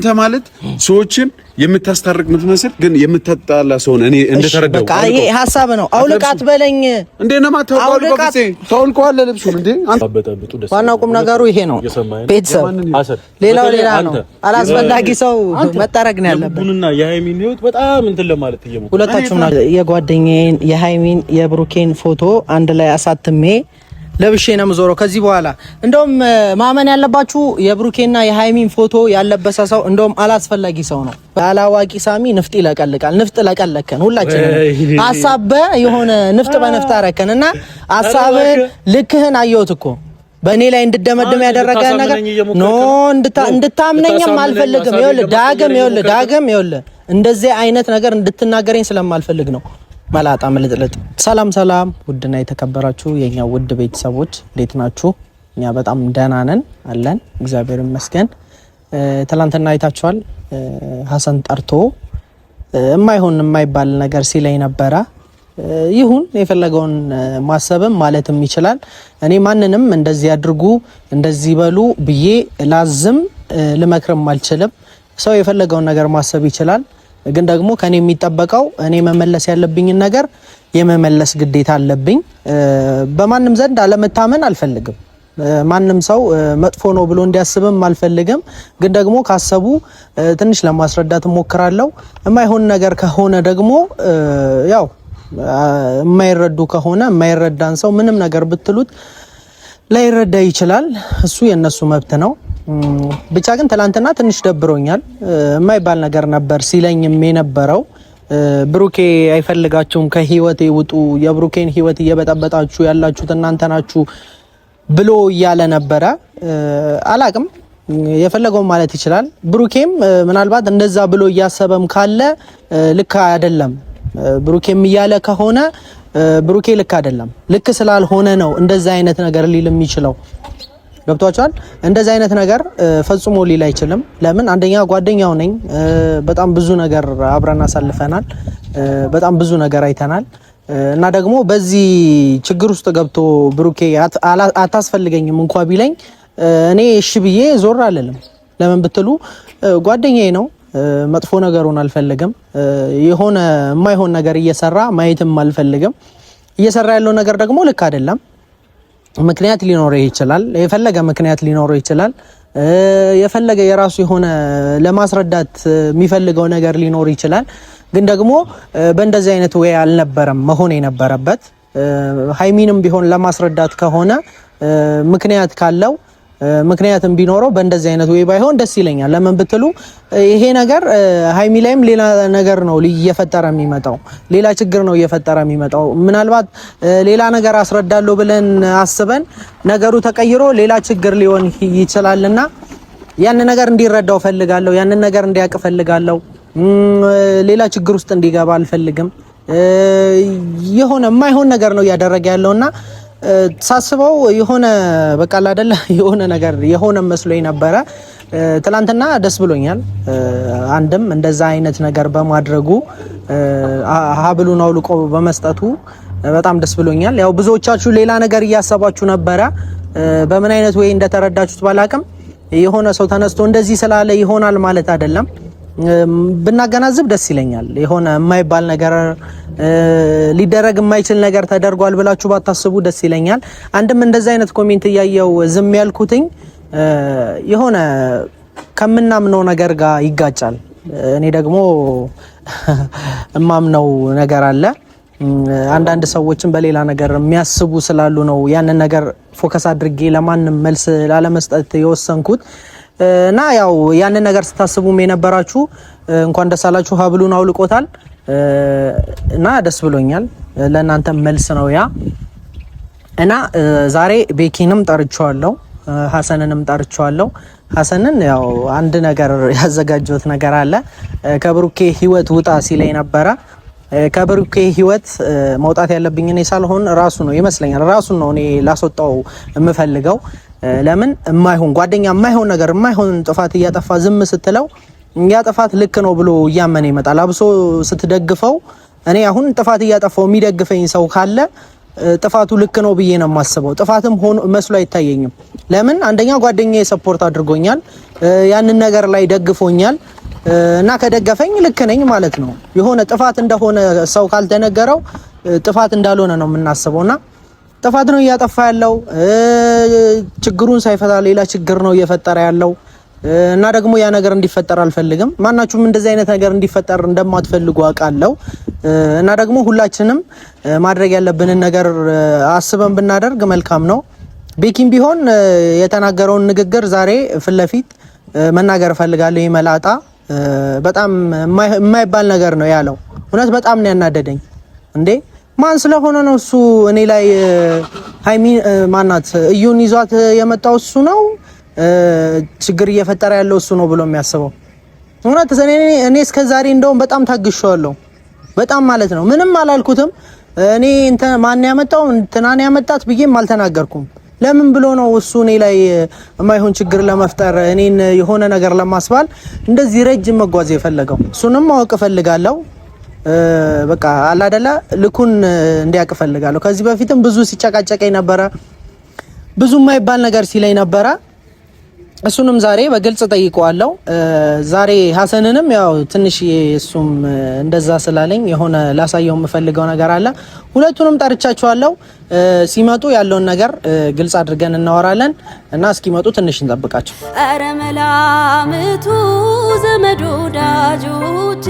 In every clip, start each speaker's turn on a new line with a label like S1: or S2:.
S1: አንተ ማለት ሰዎችን የምታስታርቅ ምትመስል ግን የምትጣላ ሰው ነህ። እኔ እንደተረዳው
S2: በቃ ይሄ ሐሳብ ነው። አውልቃት በለኝ እንዴ ነማ
S1: ተውልቀዋል ልብሱን እንዴ አንተ
S2: ዋናው ቁም ነገሩ ይሄ ነው። ቤተሰብ ሌላው ሌላ ነው። አላስፈላጊ ሰው መጣረግ ነው ያለበት።
S3: ቡኑና የሃይሚን ህይወት በጣም እንትን ለማለት እየሞከረ
S2: ሁለታችሁም የጓደኛዬን የሃይሚን የብሩኬን ፎቶ አንድ ላይ አሳትሜ ለብሼ ነው የምዞረው ከዚህ በኋላ። እንደውም ማመን ያለባችሁ የብሩኬና የሃይሚን ፎቶ ያለበሰ ሰው እንደውም አላስፈላጊ ሰው ነው። ባላዋቂ ሳሚ ንፍጥ ይለቀልቃል። ንፍጥ ለቀለከን ሁላችንም አሳበ የሆነ ንፍጥ በንፍጥ አረከንና አሳብን ልክህን አየሁት እኮ በእኔ ላይ እንድደመደም ያደረገ ነገር ኖ እንድታምነኝም አልፈልግም። ይኸውልህ ዳግም እንደዚህ አይነት ነገር እንድትናገረኝ ስለማልፈልግ ነው። መላጣ ምልጥልጥ። ሰላም ውድና የተከበራችሁ የኛ ውድ ቤተሰቦች እንዴት ናችሁ? እኛ በጣም ደህና ነን አለን እግዚአብሔር ይመስገን። ትላንትና አይታችኋል ሐሰን ጠርቶ የማይባል ነገር ሲለኝ ነበረ። ይሁን የፈለገውን ማሰብም ማለትም ይችላል። እኔ ማንንም እንደዚህ አድርጉ እንደዚህ በሉ ብዬ ላዝም ልመክርም አልችልም። ሰው የፈለገውን ነገር ማሰብ ይችላል። ግን ደግሞ ከኔ የሚጠበቀው እኔ መመለስ ያለብኝን ነገር የመመለስ ግዴታ አለብኝ። በማንም ዘንድ አለመታመን አልፈልግም። ማንም ሰው መጥፎ ነው ብሎ እንዲያስብም አልፈልግም። ግን ደግሞ ካሰቡ ትንሽ ለማስረዳት እሞክራለሁ። የማይሆን ነገር ከሆነ ደግሞ ያው የማይረዱ ከሆነ የማይረዳን ሰው ምንም ነገር ብትሉት ላይረዳ ይችላል። እሱ የነሱ መብት ነው። ብቻ ግን ትላንትና ትንሽ ደብሮኛል። የማይባል ነገር ነበር ሲለኝም የነበረው። ብሩኬ አይፈልጋችሁም ከህይወቴ ውጡ፣ የብሩኬን ህይወት እየበጠበጣችሁ ያላችሁት እናንተ ናችሁ ብሎ እያለ ነበረ። አላቅም የፈለገው ማለት ይችላል። ብሩኬም ምናልባት እንደዛ ብሎ እያሰበም ካለ ልክ አይደለም። ብሩኬም እያለ ከሆነ ብሩኬ ልክ አይደለም። ልክ ስላልሆነ ነው እንደዛ አይነት ነገር ሊል የሚችለው። ገብቷቸዋል። እንደዚህ አይነት ነገር ፈጽሞ ሊል አይችልም። ለምን? አንደኛ ጓደኛው ነኝ። በጣም ብዙ ነገር አብረን አሳልፈናል። በጣም ብዙ ነገር አይተናል። እና ደግሞ በዚህ ችግር ውስጥ ገብቶ ብሩኬ አታስፈልገኝም እንኳን ቢለኝ እኔ እሺ ብዬ ዞር አልልም። ለምን ብትሉ ጓደኛዬ ነው። መጥፎ ነገሩን አልፈልግም። የሆነ የማይሆን ነገር እየሰራ ማየትም አልፈልግም። እየሰራ ያለው ነገር ደግሞ ልክ አይደለም። ምክንያት ሊኖረው ይችላል። የፈለገ ምክንያት ሊኖረው ይችላል። የፈለገ የራሱ የሆነ ለማስረዳት የሚፈልገው ነገር ሊኖር ይችላል። ግን ደግሞ በእንደዚህ አይነት ወይ አልነበረም መሆን የነበረበት። ሃይሚንም ቢሆን ለማስረዳት ከሆነ ምክንያት ካለው ምክንያትም ቢኖረው በእንደዚህ አይነት ወይ ባይሆን ደስ ይለኛል። ለምን ብትሉ ይሄ ነገር ሃይሚ ላይም ሌላ ነገር ነው እየፈጠረ የሚመጣው፣ ሌላ ችግር ነው እየፈጠረ የሚመጣው። ምናልባት ሌላ ነገር አስረዳለሁ ብለን አስበን ነገሩ ተቀይሮ ሌላ ችግር ሊሆን ይችላልና ያን ነገር እንዲረዳው ፈልጋለሁ። ያን ነገር እንዲያውቅ ፈልጋለሁ። ሌላ ችግር ውስጥ እንዲገባ አልፈልግም። የሆነ የማይሆን ነገር ነው እያደረገ ያለውና ሳስበው የሆነ በቃ አይደለ የሆነ ነገር የሆነ መስሎኝ ነበረ። ትላንትና ደስ ብሎኛል። አንድም እንደዛ አይነት ነገር በማድረጉ ሀብሉን አውልቆ በመስጠቱ በጣም ደስ ብሎኛል። ያው ብዙዎቻችሁ ሌላ ነገር እያሰባችሁ ነበረ። በምን አይነት ወይ እንደተረዳችሁት ባላቅም የሆነ ሰው ተነስቶ እንደዚህ ስላለ ይሆናል ማለት አይደለም። ብናገናዝብ ደስ ይለኛል። የሆነ የማይባል ነገር ሊደረግ የማይችል ነገር ተደርጓል ብላችሁ ባታስቡ ደስ ይለኛል። አንድም እንደዚህ አይነት ኮሜንት እያየው ዝም ያልኩትኝ የሆነ ከምናምነው ነገር ጋር ይጋጫል። እኔ ደግሞ እማምነው ነገር አለ። አንዳንድ ሰዎችን በሌላ ነገር የሚያስቡ ስላሉ ነው ያንን ነገር ፎከስ አድርጌ ለማንም መልስ ላለመስጠት የወሰንኩት። እና ያው ያንን ነገር ስታስቡም የነበራችሁ እንኳን ደስ አላችሁ። ሀብሉን አውልቆታል እና ደስ ብሎኛል። ለእናንተ መልስ ነው ያ። እና ዛሬ ቤኪንም ጠርቼዋለሁ፣ ሐሰንንም ጠርቼዋለሁ። ሐሰንን ያው አንድ ነገር ያዘጋጀሁት ነገር አለ። ከብሩኬ ህይወት ውጣ ሲለኝ ነበረ። ከብሩኬ ህይወት መውጣት ያለብኝ እኔ ሳልሆን ራሱ ነው ይመስለኛል። ራሱ ነው እኔ ላስወጣው የምፈልገው። ለምን የማይሆን ጓደኛ የማይሆን ነገር የማይሆን ጥፋት እያጠፋ ዝም ስትለው ያ ጥፋት ልክ ነው ብሎ እያመነ ይመጣል። አብሶ ስትደግፈው እኔ አሁን ጥፋት እያጠፋው የሚደግፈኝ ሰው ካለ ጥፋቱ ልክ ነው ብዬ ነው የማስበው። ጥፋትም ሆኖ መስሎ አይታየኝም። ለምን አንደኛ ጓደኛዬ ሰፖርት አድርጎኛል። ያንን ነገር ላይ ደግፎኛል እና ከደገፈኝ ልክ ነኝ ማለት ነው። የሆነ ጥፋት እንደሆነ ሰው ካልተነገረው ጥፋት እንዳልሆነ ነው የምናስበውና ጥፋት ነው እያጠፋ ያለው ችግሩን ሳይፈታ ሌላ ችግር ነው እየፈጠረ ያለው እና ደግሞ ያ ነገር እንዲፈጠር አልፈልግም። ማናችሁም እንደዚህ አይነት ነገር እንዲፈጠር እንደማትፈልጉ አውቃለሁ እና ደግሞ ሁላችንም ማድረግ ያለብንን ነገር አስበን ብናደርግ መልካም ነው። ቤኪም ቢሆን የተናገረውን ንግግር ዛሬ ፊት ለፊት መናገር ፈልጋለሁ። ይመላጣ በጣም የማይባል ነገር ነው ያለው። እውነት በጣም ነው ያናደደኝ። እንዴ ማን ስለሆነ ነው እሱ እኔ ላይ ሃይሚ ማናት እዩን ይዟት የመጣው እሱ ነው ችግር እየፈጠረ ያለው እሱ ነው ብሎ የሚያስበው? እውነት እኔ እስከ ዛሬ እንደውም በጣም ታግሻለሁ። በጣም ማለት ነው ምንም አላልኩትም። እኔ ማን ያመጣው እንትናን ያመጣት ብዬም አልተናገርኩም። ለምን ብሎ ነው እሱ እኔ ላይ የማይሆን ችግር ለመፍጠር እኔን የሆነ ነገር ለማስባል እንደዚህ ረጅም መጓዝ የፈለገው? እሱንም ማወቅ ፈልጋለሁ። በቃ አላደለ ልኩን እንዲያውቅ ፈልጋለሁ። ከዚህ በፊትም ብዙ ሲጨቃጨቀኝ ነበረ፣ ብዙ የማይባል ነገር ሲለኝ ነበረ። እሱንም ዛሬ በግልጽ ጠይቀዋለሁ። ዛሬ ሐሰንንም ያው ትንሽ እሱም እንደዛ ስላለኝ የሆነ ላሳየው የምፈልገው ነገር አለ። ሁለቱንም ጠርቻቸዋለሁ። ሲመጡ ያለውን ነገር ግልጽ አድርገን እናወራለን እና እስኪመጡ ትንሽ እንጠብቃቸው።
S4: አረ መላምቱ ዘመድ ወዳጆቼ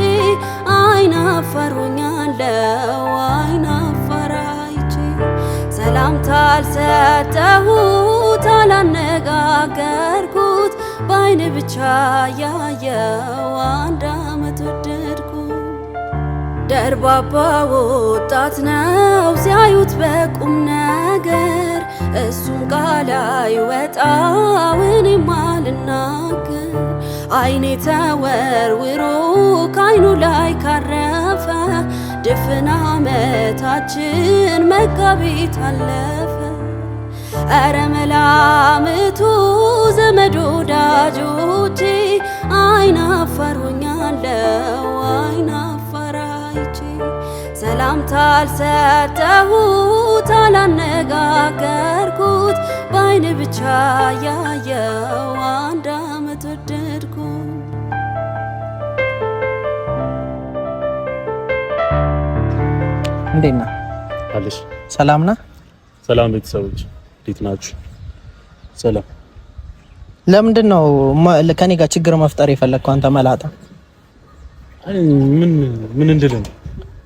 S4: አይናፈሩኛለው አይናፈራይቼ ሰላምታ አልሰጠሁት አላነጋገርኩት በአይን ብቻ ያየው አንድ አመት ወደድኩ። ደርባባ ወጣት ነው ሲያዩት በቁም ነገር እሱን ቃል አይወጣው እኔም አልናገር። አይኔ ተወርውሮ ካይኑ ላይ ካረፈ ድፍን ዓመታችን መጋቢት አለፈ። አረ መላምቱ ዘመድ ወዳጆቼ አይናፈሩኛለው አይናፈራይቼ ሰላምታ አልሰጠሁት አላነጋገርኩት በአይን ብቻ ያየው አንድ አመት ወደድኩ።
S2: እንዴት ነህ?
S3: አለሽ?
S2: ሰላም ነህ?
S3: ሰላም ቤተሰቦች እንዴት ናችሁ? ሰላም።
S2: ለምንድን ነው ከኔ ጋር ችግር መፍጠር የፈለግከው አንተ መላጣ?
S3: ምን እንድልህ?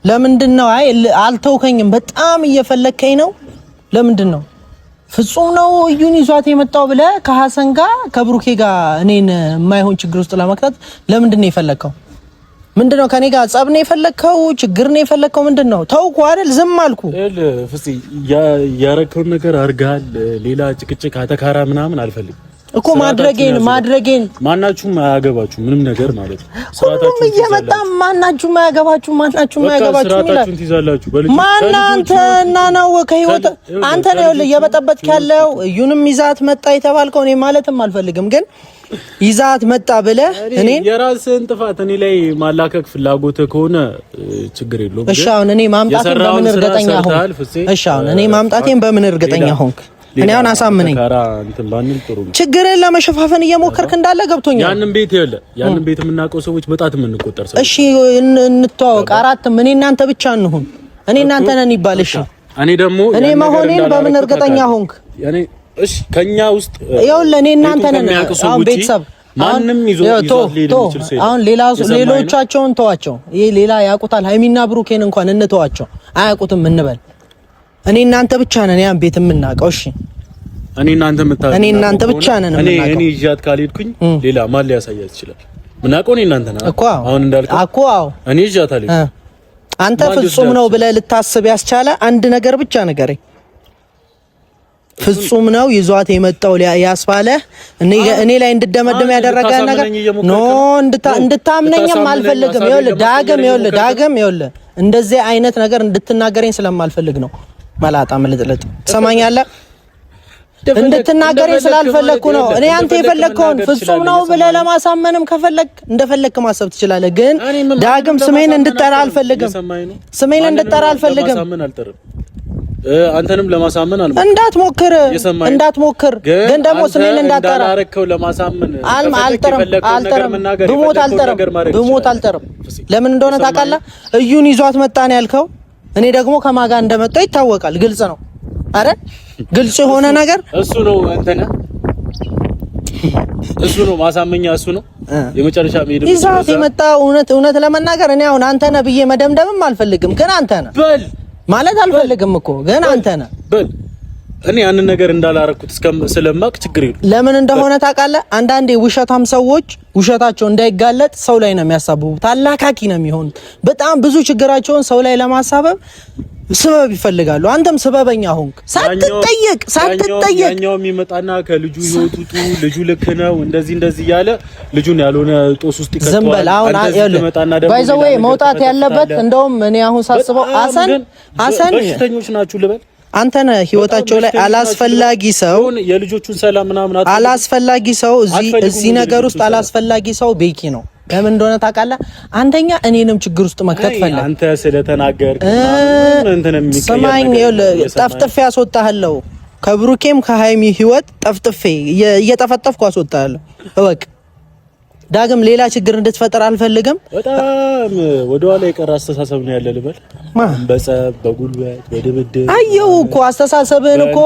S2: ለምንድን ነው? አይ አልተውከኝም። በጣም እየፈለከኝ ነው። ለምንድን ነው? ፍጹም ነው እዩን ይዟት የመጣው ብለህ ከሐሰን ጋር ከብሩኬ ጋር እኔን የማይሆን ችግር ውስጥ ለመክተት ለምንድን ነው የፈለከው? ምንድነው ከኔ ጋር ጸብ ነው የፈለከው? ችግር ነው የፈለከው? ምንድነው? ተውኩ አይደል? ዝም አልኩ።
S3: ፍፄ ያረከውን ነገር አርጋል። ሌላ ጭቅጭቅ አተካራ ምናምን አልፈልግም
S2: እኮ ማድረጌን
S3: ማናችሁም አያገባችሁ ምንም ነገር ማለት ነው።
S2: ሁሉም እየመጣ ማናችሁም አያገባችሁ ይላል። ማናንተ እና ነው ከህይወት አንተ ነው እየበጠበጥክ ያለው። እዩንም ይዛት መጣ የተባልከው እኔ ማለትም አልፈልግም፣ ግን ይዛት መጣ ብለህ እኔ
S3: የራስህን ጥፋት እኔ ላይ ማላከክ ፍላጎት ከሆነ ችግር የለውም።
S2: እሺ አሁን እኔ ማምጣቴን በምን እርግጠኛ ሆንክ? እሺ አሁን እኔ ማምጣቴን በምን እርግጠኛ ሆንክ? እኔ አሁን አሳምነኝ። ችግርን ለመሸፋፈን እየሞከርክ እንዳለ ገብቶኛል።
S3: ያንን ቤት የምናውቀው ሰዎች በጣም የምንቆጠር ሰዎች።
S2: እሺ እንተዋወቅ፣ አራትም እኔ እናንተ ብቻ እንሁን። እኔ እናንተ ነን ይባል። እሺ
S3: እኔ ደግሞ
S2: እኔ መሆኔን በምን እርግጠኛ ሆንክ?
S3: እሺ ከኛ ውስጥ
S2: ይኸውልህ እኔ እናንተ ነን። አሁን ቤተሰብ
S3: ማንም ይዞት
S2: አሁን ሌሎቻቸውን ተዋቸው። ይሄ ሌላ ያውቁታል። ሃይሚና ብሩኬን እንኳን እንተዋቸው፣ አያውቁትም እንበል። እኔ እናንተ ብቻ ነን ያን ቤት የምናውቀው። እሺ
S3: እኔ እናንተ ብቻ ነን የምናውቀው። እኔ ይዣት ካልሄድኩኝ ሌላ ማን ሊያሳያት ይችላል? ምናውቀው እኔ እናንተ ነን
S2: እኮ።
S3: አሁን እንዳልከው እኮ
S2: እኔ
S3: ይዣት አለኝ።
S2: አንተ ፍጹም ነው ብለህ ልታስብ ያስቻለ አንድ ነገር ብቻ ንገረኝ። ፍጹም ነው ይዟት የመጣው ያስባለ እኔ ላይ እንድደመደም ያደረገ ነገር ኖ እንድታምነኝም አልፈልግም። ዳግም እንደዚህ አይነት ነገር እንድትናገረኝ ስለማልፈልግ ነው። መላጣ ምልጥልጥ ትሰማኛለህ? እንድትናገረኝ ስላልፈለግኩ ነው። እኔ አንተ የፈለግከውን ፍጹም ነው ብለህ ለማሳመንም ከፈለግ እንደፈለግክ ማሰብ ትችላለህ። ግን ዳግም ስሜን እንድጠራ አልፈልግም።
S3: አንተንም ለማሳመን
S2: እንዳትሞክር ግን ደግሞ ስሜን እንዳጠራ
S3: እንዳላረከው ለማሳመን
S2: አልጠረም ብሞት አልጠረም። ለምን እንደሆነ ታውቃለህ? እዩን ይዟት መጣን ያልከው እኔ ደግሞ ከማጋ እንደመጣ ይታወቃል። ግልጽ ነው። አረ ግልጽ የሆነ ነገር
S3: እሱ ነው። አንተና እሱ ነው ማሳመኛ እሱ ነው የመጨረሻ ሜዳ
S2: ይዟት የመጣ እውነት ለመናገር እኔ አሁን አንተ ነህ ብዬ መደምደምም አልፈልግም። ግን አንተ ነህ በል ማለት አልፈልግም እኮ ግን አንተ ነህ በል።
S3: እኔ ያንን ነገር እንዳላረኩት ስለማቅ ችግር የለም። ለምን
S2: እንደሆነ ታውቃለህ? አንዳንዴ ውሸታም ሰዎች ውሸታቸው እንዳይጋለጥ ሰው ላይ ነው የሚያሳብቡት። አላካኪ ነው የሚሆኑት። በጣም ብዙ ችግራቸውን ሰው ላይ ለማሳበብ ስበብ ይፈልጋሉ። አንተም ስበበኛ ሆንክ ሳትጠየቅ
S3: ያኛው የሚመጣና ከልጁ ይወጡቱ ልጁ ልክ ነው እንደዚህ ያለ ልጁን ያልሆነ ጦስ ውስጥ ይከተዋል።
S2: ዝም በል አሁን ባይዘው መውጣት ያለበት እንደውም እኔ አሁን ሳስበው ሐሰን
S3: በሽተኞች ናችሁ ልበል
S2: አንተ ነህ ህይወታቸው ላይ አላስፈላጊ ሰው
S3: የልጆቹን ሰላም ምናምን
S2: አላስፈላጊ ሰው እዚህ ነገር ውስጥ አላስፈላጊ ሰው ቤኪ ነው። ለምን እንደሆነ ታውቃለህ? አንደኛ እኔንም ችግር ውስጥ መክተት ፈለግ
S3: አንተ ስለተናገርክ እንተንም
S2: ሰማኝ ጠፍጥፌ አስወጣለሁ። ከብሩኬም ከሃይሚ ህይወት ጠፍጥፌ እየጠፈጠፍኩ አስወጣለሁ። እወቅ ዳግም ሌላ ችግር እንድትፈጠር አልፈልግም።
S3: በጣም ወደኋላ የቀረ አስተሳሰብ ነው ያለ ልበል። በጸብ በጉልበት በድብድብ
S2: አየው እኮ አስተሳሰብህን እኮ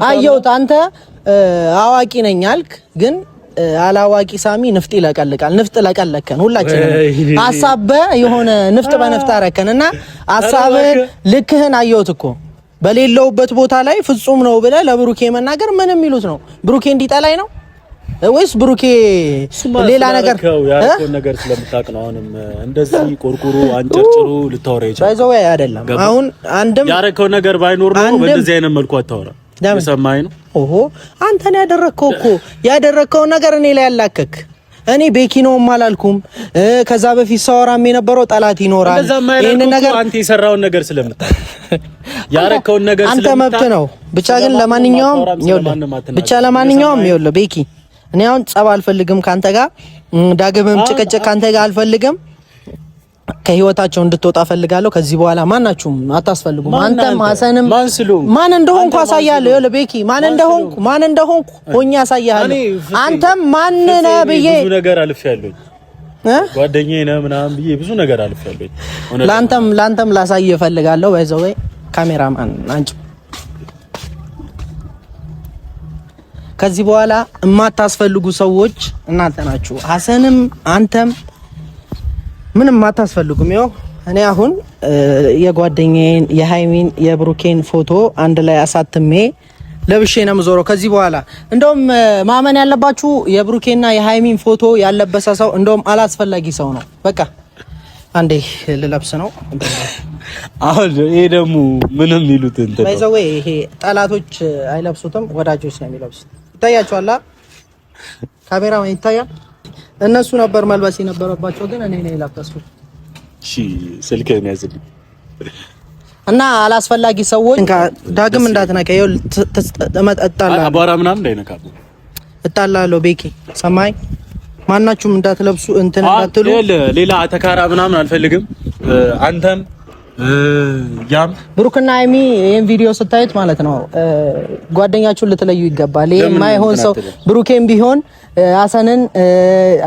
S2: አየሁት። አንተ አዋቂ ነኝ አልክ ግን አላዋቂ ሳሚ ንፍጥ ይለቀልቃል። ንፍጥ ለቀለከን ሁላችንም ሐሳብ የሆነ ንፍጥ በንፍጥ አረከንና ሐሳብህን ልክህን አየሁት እኮ በሌለውበት ቦታ ላይ ፍጹም ነው ብለህ ለብሩኬ መናገር ምንም ይሉት ነው? ብሩኬ እንዲጠላይ ነው ወይስ ብሩኬ ሌላ ነገር
S3: ያልከው ነገር ስለምታውቅ ነው? አሁንም እንደዚህ ቆርቆሮ አንጨርጭሩ ልታወራ ይችላል።
S2: ባይዘው አይደለም አሁን አንድም
S3: ያረከው ነገር ባይኖር ነው በእንደዚህ አይነት መልኩ አታወራ። የሰማኸኝ ነው?
S2: ኦሆ አንተን ያደረከው እኮ ያደረከው ነገር እኔ ላይ ያላከክ እኔ ቤኪ ነው ማላልኩም። ከዛ በፊት ሰውራም የነበረው ጠላት ይኖራል። ይሄን ነገር
S3: አንተ የሰራውን ነገር ስለምታውቅ ያረከው ነገር
S2: አንተ መብት ነው። ብቻ ግን ለማንኛውም ይኸውልህ ቤኪ እኔ አሁን ጸብ አልፈልግም ካንተ ጋር ዳግምም ጭቅጭቅ ካንተ ጋር አልፈልግም። ከህይወታቸው እንድትወጣ ፈልጋለሁ። ከዚህ በኋላ ማናችሁም አታስፈልጉም። አንተም ሐሰንም ማን እንደሆንኩ አሳያለሁ። ይኸውልህ ቤኪ ማን እንደሆንኩ ሆኜ አሳያለሁ። አንተም ማን ነህ ብዬ
S3: ብዙ ነገር አልፌያለሁ። ጓደኛዬ ነህ ምናምን ብዬ ብዙ ነገር አልፌያለሁ።
S2: ላንተም ላሳይ እፈልጋለሁ። ባይዘው ካሜራማን አንቺ ከዚህ በኋላ የማታስፈልጉ ሰዎች እናንተ ናችሁ። ሐሰንም አንተም ምንም አታስፈልጉም። ይኸው እኔ አሁን የጓደኛዬን የሃይሚን የብሩኬን ፎቶ አንድ ላይ አሳትሜ ለብሼ ነው የምዞረው ከዚህ በኋላ። እንደውም ማመን ያለባችሁ የብሩኬና የሃይሚን ፎቶ ያለበሰ ሰው እንደውም አላስፈላጊ ሰው ነው። በቃ አንዴ ልለብስ ነው።
S3: አሁን ይሄ ደግሞ ምንም ይሉት እንትን
S2: ባይዘው ይሄ ጠላቶች አይለብሱትም፣ ወዳጆች ነው የሚለብሱት። ይታያችኋል? ካሜራው ይታያል? እነሱ ነበር መልበስ የነበረባቸው ግን እኔ ነኝ የለበስኩት።
S3: እሺ ስልክህን ያዝልኝ
S2: እና አላስፈላጊ ሰዎች ዳግም እንዳትነካ። ይኸውልህ እጣላለሁ፣
S3: አቧራ ምናምን እንዳይነካብ
S2: እጣላለሁ። ቤኪ ሰማይ ማናችሁም እንዳትለብሱ እንትን እንዳትሉ።
S3: ሌላ አተካራ ምናምን አልፈልግም። አንተም ያም
S2: ብሩክና ሃይሚ ይሄን ቪዲዮ ስታዩት ማለት ነው ጓደኛችሁን ልትለዩ ይገባል። ይሄ የማይሆን ሰው ብሩኬም ቢሆን ሐሰንን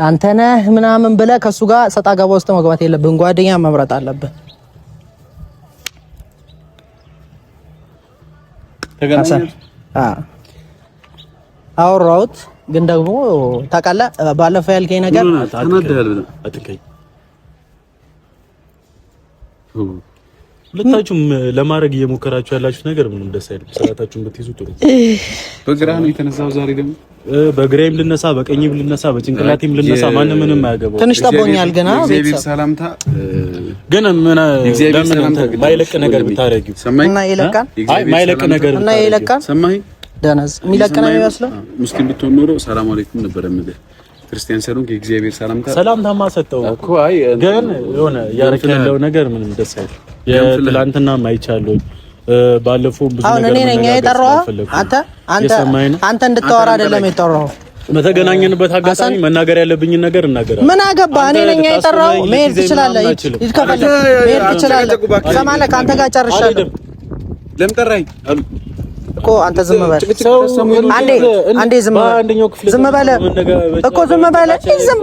S2: አንተ ነህ ምናምን ብለህ ከሱ ጋር ሰጣ ገባ ውስጥ መግባት የለብህም። ጓደኛ መምረጥ አለብህ። አወራሁት ግን ደግሞ ታውቃለህ ባለፈው ያልከኝ ነገር
S3: ሁለታችሁም ለማድረግ እየሞከራችሁ ያላችሁ ነገር ምንም ደስ አይልም። ስራታችሁን ብትይዙ ጥሩ።
S1: በግራ ነው የተነሳው ዛሬ ደግሞ
S3: በግራዬም ልነሳ በቀኝም ልነሳ በጭንቅላቴም ልነሳ ማንም ምንም አያገባው።
S2: ትንሽ ጠቦኛል ገና
S1: ቤተሰብ ሰላምታ
S3: ግን ምን ማይለቅ ነገር ብታረጊው
S2: እና ይለቃል።
S3: አይ ማይለቅ ነገር
S2: እና ይለቃል።
S1: ሰማኸኝ?
S2: ደነዝ የሚለቅ ነው የሚመስለው።
S1: ሙስሊም ብትሆን ኖሮ ሰላም አለይኩም ነበር የምልህ። ክርስቲያን ሰሩን ከእግዚአብሔር
S3: ሰላምታማ ሰጠው እኮ። አይ ግን የሆነ ያረከ ያለው ነገር ምንም ደስ አይልም። የትላንትና ማይቻለው ባለፈው ብዙ ነገር
S2: እኔ ነኝ የጠራው። አንተ እንድታወራ አይደለም የጠራው።
S3: በተገናኘንበት አጋጣሚ መናገር ያለብኝን ነገር እናገራለሁ።
S2: ምን አገባ? እኔ ነኝ የጠራው። መሄድ ትችላለህ። ይከፈለ መሄድ ትችላለህ። ሰማለህ? አንተ ጋር ጨርሻለሁ።
S1: ለምን ጠራኸኝ
S2: እኮ አንተ ዝም በል አንዴ ዝም በል እኮ ዝም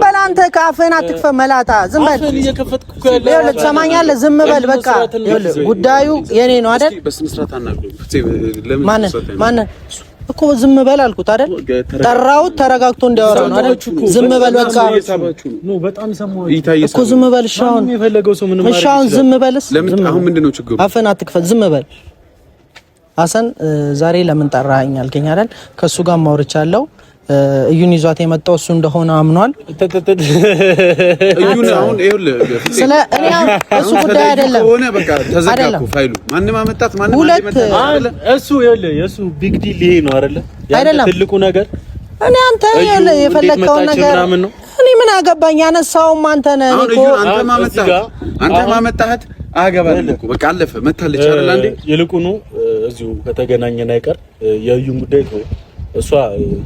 S2: በል አንተ ካፍህን አትክፈት መላጣ ዝም በል ይኸውልህ ትሰማኛለህ ዝም በል በቃ ይኸውልህ ጉዳዩ የኔ ነው አይደል
S1: በስነ ስርዓት አናግረው
S2: ማን እኮ ዝም በል አልኩት አይደል ጠራሁት ተረጋግቶ እንዲያወራ ነው አይደል ዝም በል በቃ
S3: ነው በጣም ሰማው
S2: እኮ ዝም በል ሻውን
S3: የፈለገው ሰው ምንም ማለት
S2: ሻውን ዝም በልስ
S1: ለምን አሁን ምንድነው ችግሩ
S2: አፍህን አትክፈት ዝም በል ሐሰን ዛሬ ለምን ጠራኸኝ አልከኝ አይደል ከሱ ጋር ማውርቻለሁ እዩን ይዟት የመጣው እሱ እንደሆነ አምኗል
S1: እዩን አሁን ይኸውልህ
S2: ስለ እኔ እሱ ጉዳይ አይደለም
S1: ሆነ በቃ ተዘጋኩ ፋይሉ ማንንም አመጣት ማንንም አመጣት
S3: እሱ ይኸውልህ የሱ ቢግ ዲል ይሄ ነው አይደለ ትልቁ ነገር
S2: እኔ አንተ የፈለከው ነገር እኔ ምን አገባኝ ያነሳውም አንተ ነህ እኮ
S1: አንተ ማመጣት አገባኝ እኮ በቃ አለፈ መታለች አይደል አንዴ
S3: ይልቁኑ እዚሁ ከተገናኘን አይቀር የዩን ጉዳይ ነው እሷ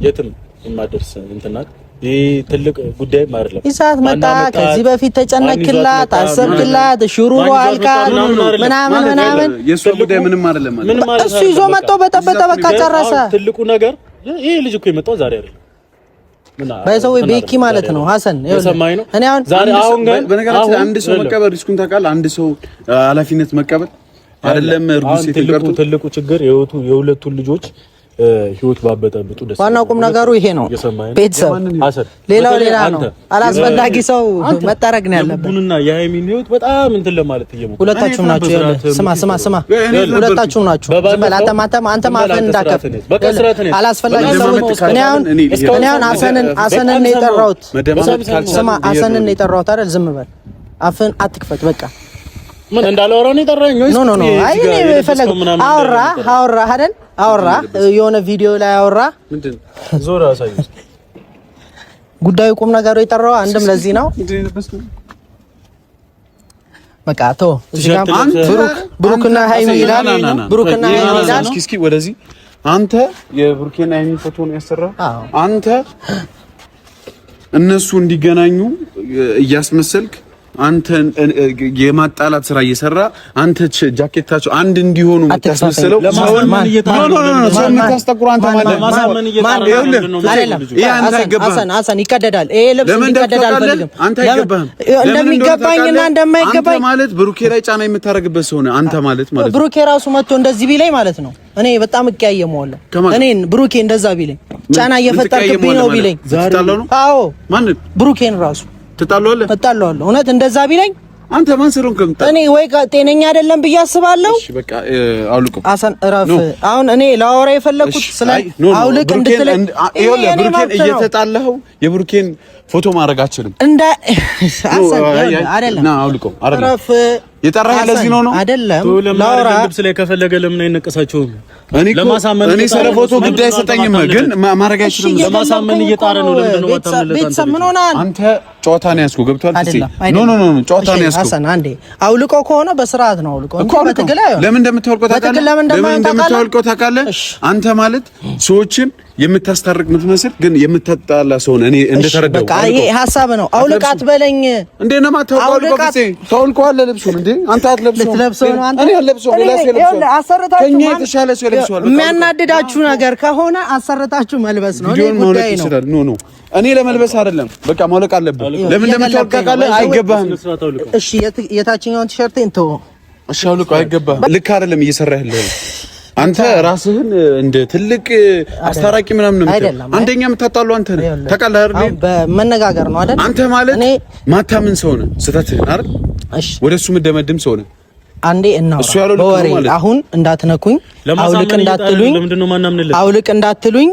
S3: የትም የማደርስ እንትናት ይሄ ትልቅ ጉዳይ አይደለም
S2: ይሳት መጣ ከዚህ በፊት ተጨነቅላት አሰብክላት ሽሩሩ አልቃል ምናምን
S1: የሱ ጉዳይ ምንም አይደለም ማለት
S2: እሱ ይዞ መጣ በጠበጠ በቃ ጨረሰ
S3: ትልቁ ነገር ይሄ ልጅ እኮ የመጣው ዛሬ አይደለም
S2: ባይዘው ቤኪ ማለት ነው ሐሰን እኔ
S3: አሁን
S1: በነገራችን አንድ ሰው መቀበል ሪስኩን ታውቃለህ አንድ ሰው ኃላፊነት መቀበል አይደለም እርጉዝ ሲተቀርጡ
S3: ትልቁ ችግር የሁለቱ ልጆች ህይወት ባበጠብጡ ደስ
S2: ዋናው ቁም ነገሩ ይሄ ነው ቤተሰብ ሌላው ሌላ ነው አላስፈላጊ ሰው መጠረግ ነው ያለበት
S3: ቡንና የሃይሚን ህይወት በጣም እንትን ለማለት እየሞከረ
S2: ሁለታችሁም ናችሁ ስማ ሁለታችሁም ናችሁ አንተ ማፈን እንዳከፍ አላስፈላጊ ሰው እኔ አሁን ሐሰንን ነው የጠራሁት ስማ ሐሰንን ነው የጠራሁት አይደል ዝም በል አፍን አትክፈት በቃ
S3: ምን እንዳላወራ ነው የጠራኝ ወይስ
S2: ኖ አይ እኔ ፈለገው አወራ አይደል አወራ የሆነ ቪዲዮ ላይ አወራ
S3: ምንድን ዞር አሳይ
S2: ጉዳዩ ቁም ነገሩ የጠራው አንድም ለዚህ ነው በቃ እዚህ ጋር ብሩክና ሃይሚ ይላል ብሩክና ሃይሚ ይላል
S1: እስኪ ወደዚህ አንተ የብሩክና ሃይሚ ፎቶ ነው ያሰራው አንተ እነሱ እንዲገናኙ እያስመሰልክ አንተ የማጣላት ስራ እየሰራ አንተ ጃኬታቸው አንድ እንዲሆኑ የምታስመስለው ሰውን ሰው የምታስጠቁር አንተ ማለት ነው ይሄ አንተ አይገባህም
S2: ሐሰን ይቀደዳል ይሄ ልብስ ይቀደዳል ፈልግም
S1: አንተ አይገባህም
S2: እንደሚገባኝና እንደማይገባኝ
S1: አንተ ማለት ብሩኬ ላይ ጫና የምታረግበት ሰው ነህ አንተ ማለት
S2: ብሩኬ ራሱ መጥቶ እንደዚህ ቢለኝ ማለት ነው እኔ በጣም እቀያየመዋለሁ እኔን ብሩኬ እንደዛ ቢለኝ ጫና እየፈጠርክብኝ ነው ቢለኝ አዎ ማን ብሩኬን ራሱ ተጣለዋለሁ እውነት እንደዛ ቢለኝ
S1: አንተ ማን ሰሩን ከምጣ
S2: እኔ ወይ ጤነኛ አይደለም ብዬ አስባለሁ
S1: እሺ በቃ አውልቁ
S2: ሐሰን እረፍ አሁን እኔ ላወራ የፈለኩት ስለ አውልቅ እንድትለኝ
S1: ብሩኬን እየተጣላኸው የብሩኬን ፎቶ ማድረግ አችልም
S2: እንደ ሐሰን አይደለም
S1: ና አውልቁ
S2: እረፍ
S1: የጠራህ ለዚህ ነው
S3: አይደለም ላወራ ልብስ ላይ ከፈለገ ለምን አይነቀሳቸውም
S1: እኔ ስለ ፎቶ ጉዳይ አይሰጠኝም ግን ማድረግ አይችልም
S3: ለማሳመን እየጣረ ነው ለምን ነው ማታመለጣ
S2: ቤተሰብ ምን ሆናል
S1: አንተ ጨዋታ ነው ያስኩ ገብቷል ኖ ጨዋታ ነው ያስኩ
S2: ሐሰን አንዴ አውልቆ ከሆነ በስርዓት ነው አውልቆ
S1: እኮ በትግል አይሆን ለምን እንደምታወልቀው ታውቃለህ አንተ ማለት ሰዎችን የምታስታርቅ የምትመስል ግን የምታጣላ ሰው ነህ እኔ እንደተረዳው
S2: በቃ ይሄ ሐሳብ ነው አውልቃት በለኝ
S1: እንዴ ነው ማታውልቀው ታውልቀዋለህ ልብሱን እንዴ አንተ
S2: አትለብሰው ነው አንተ
S1: እኔ አልለብሰው ሌላ ሰው ይለብሰዋል
S2: አሰርታችሁ
S1: ከኛ የተሻለ ሰው ይለብሰዋል
S2: የሚያናድዳችሁ ነገር ከሆነ አሰርታችሁ መልበስ ነው እኔ ጉዳይ ነው
S1: ኖ እኔ ለመልበስ አይደለም በቃ ማውለቅ አለብህ ለምን እንደምታውልቅ ታውቃለህ አይገባህም
S2: እሺ የታችኛውን ቲሸርቴን ተው
S1: እሺ አውልቀው አይገባህም ልክ አይደለም እየሰራህ ያለው አንተ ራስህን እንደ ትልቅ አስታራቂ ምናምን ነው አንደኛ የምታጣለው አንተ ነህ ታውቃለህ አይደል
S2: በመነጋገር ነው አይደል አንተ
S1: ማለት ማታምን ሰው ነህ ስተትህን አይደል
S2: እሺ
S1: ወደሱ ምደመድም ሰው ነህ
S2: አንዴ እናውራ በወሬ አሁን እንዳትነኩኝ አውልቅ እንዳትሉኝ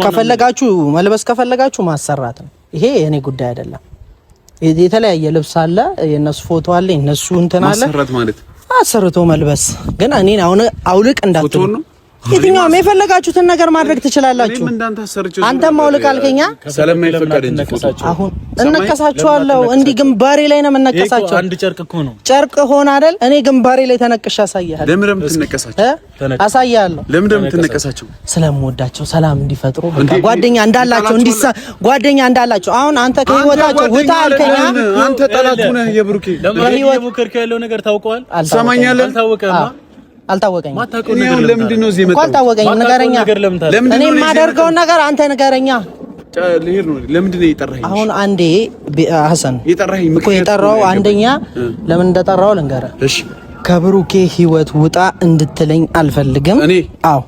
S2: ከፈለጋችሁ መልበስ ከፈለጋችሁ ማሰራት ነው ይሄ የኔ ጉዳይ አይደለም የተለያየ ልብስ አለ የነሱ ፎቶ አለ የነሱ እንትን አለ
S1: ማሰራት ማለት
S2: አሰርቶ መልበስ ግን እኔን አሁን አውልቅ እንዳትሉኝ የትኛውም የፈለጋችሁትን ነገር ማድረግ ትችላላችሁ አንተም አውልቅ አልከኛ
S1: ስለማይፈቀድ እንጂ
S2: አሁን እነቀሳችኋለሁ እንዲህ ግንባሬ ላይ ነው የምነቀሳቸው
S3: አንድ ጨርቅ እኮ ነው
S2: ጨርቅ ሆነ አይደል እኔ ግንባሬ ላይ ተነቅሻ አሳያለሁ
S1: ለምን የምትነቀሳቸው
S2: አሳያለሁ
S1: ለምን የምትነቀሳቸው
S2: ስለምወዳቸው ሰላም እንዲፈጥሩ ጓደኛ እንዳላቸው አሁን አንተ ከህይወታቸው ውጣ አልከኛ
S1: አንተ ጠላቱ ነህ የብሩኬ
S3: ለምን የቡከርከ ያለው ነገር ታውቀዋል
S1: ሰማኛለህ
S3: አልታወቀማ
S2: አልታወቀኝም።
S1: ለምንድን ነው እዚህ የመጣው?
S2: አልታወቀኝም። ንገረኛ። እኔ የማደርገውን ነገር አንተ ንገረኛ።
S1: ልሄድ ነው። ለምንድን ነው የጠራኸኝ?
S2: አሁን አንዴ ሐሰን
S1: የጠራኸኝ
S2: እኮ የጠራው አንደኛ ለምን እንደጠራው ልንገርህ።
S1: እሺ
S2: ከብሩኬ ህይወት ውጣ እንድትለኝ አልፈልግም።
S1: እኔ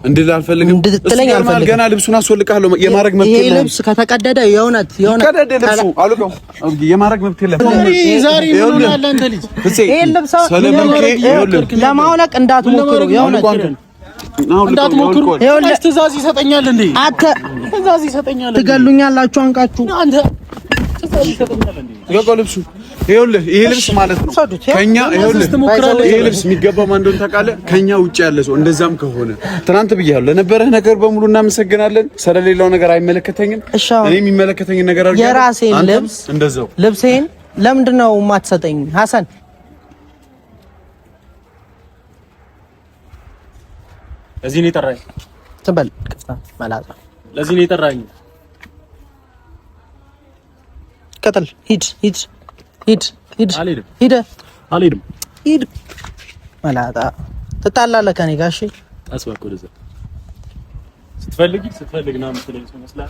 S1: እንድትለኝ አልፈልግም። ገና ልብሱን አስወልቃለሁ። የማረግ መብት የለም። ይሄ ልብስ
S2: ከተቀደደ የእውነት
S1: ቀደደ ልብሱ አልቀው የማረግ መብት የለም።
S3: ዛሬ ምን ሆነሃል አንተ ልጅ?
S2: ይሄ ልብስ ለማውለቅ እንዳትሞክሩ የእውነት
S3: እንዳትሞክሩ። ይኸውልህ ትእዛዝ ይሰጠኛል እንዴ?
S2: አንተ
S3: ትእዛዝ ይሰጠኛል።
S2: ትገሉኛላችሁ አንቃችሁ
S3: አንተ ትእዛዝ ይሰጠኛል እንዴ?
S1: ልብሱ ይኸውልህ፣ ይሄ ልብስ ማለት ነው ከኛ ይሄ ልብስ የሚገባው ማን እንደሆነ ታውቃለህ? ከኛ ውጭ ያለ ሰው። እንደዛም ከሆነ ትናንት ብያለሁ፣ ለነበረህ ነገር በሙሉ እናመሰግናለን። ስለሌላው ነገር አይመለከተኝም። እኔ የሚመለከተኝ ነገር አድርገህ
S2: የራሴን ልብስ እንደዛው ልብሴን ለምንድን ነው የማትሰጠኝ ሐሰን?
S3: ለዚህ ነው የጠራኝ።
S2: ትበል ክፍታ መላጣ።
S3: ለዚህ ነው የጠራኝ።
S2: ቀጥል። ሂድ
S3: አልሄድም።
S2: መላጣ ትጣላለህ ከኔ ጋር። እሺ
S3: አስባክ ወደዛ ስትፈልግ ና የምትለኝ ሰው መስላል።